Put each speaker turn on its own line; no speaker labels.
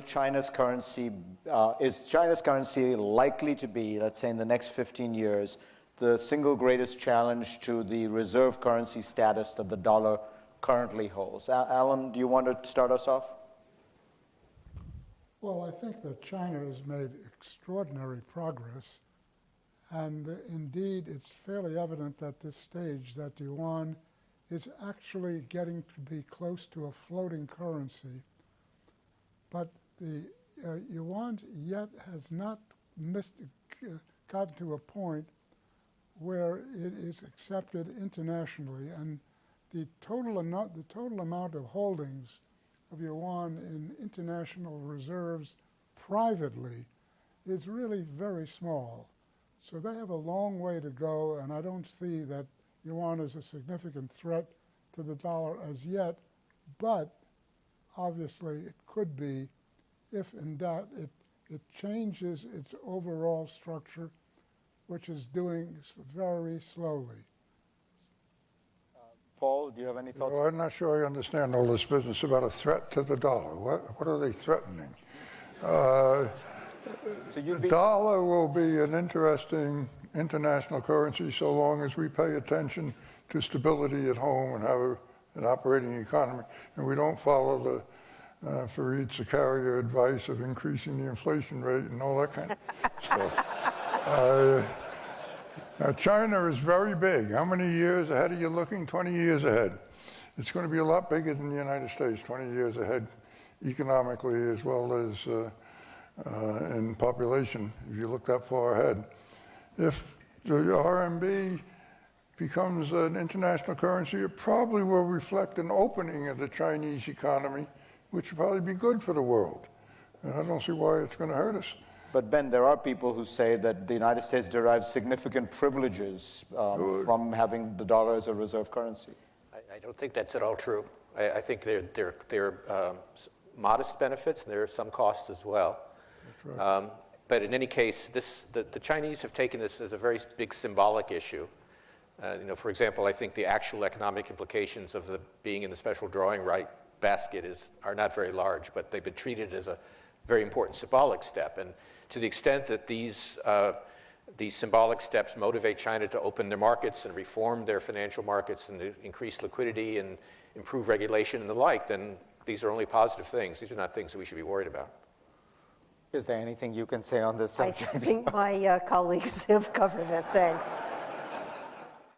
will China's currency, is China's currency likely to be, let's say in the next 15 years, the single greatest challenge to the reserve currency status that the dollar currently holds? Alan, do you want to start us off?
Well, I think that China has made extraordinary progress, and indeed it's fairly evident at this stage that yuan is actually getting to be close to a floating currency. But the yuan yet has not gotten to a point where it is accepted internationally, and the total amount of holdings of yuan in international reserves privately is really very small. So they have a long way to go, and I don't see that yuan is a significant threat to the dollar as yet, but obviously it could be if in doubt it changes its overall structure, which is doing very slowly.
Paul, do you have any thoughts?
Well, I'm not sure I understand all this business about a threat to the dollar. What are they threatening? The dollar will be an interesting international currency so long as we pay attention to stability at home and have an operating economy, and we don't follow the Fareed Zakaria advice of increasing the inflation rate and all that kind of stuff. Now, China is very big. How many years ahead are you looking? 20 years ahead. It's going to be a lot bigger than the United States, 20 years ahead, economically as well as in population, if you look that far ahead. If the RMB becomes an international currency, it probably will reflect an opening of the Chinese economy, which will probably be good for the world. And I don't see why it's going to hurt us.
But Ben, there are people who say that the United States derives significant privileges from having the dollar as a reserve currency.
I don't think that's at all true. I think there are modest benefits, and there are some costs as well.
That's right.
But in any case, the Chinese have taken this as a very big symbolic issue. For example, I think the actual economic implications of being in the special drawing right basket are not very large, but they've been treated as a very important symbolic step. And to the extent that these symbolic steps motivate China to open their markets and reform their financial markets and to increase liquidity and improve regulation and the like, then these are only positive things. These are not things that we should be worried about.
Is there anything you can say on this subject?
I think my colleagues have covered it. Thanks.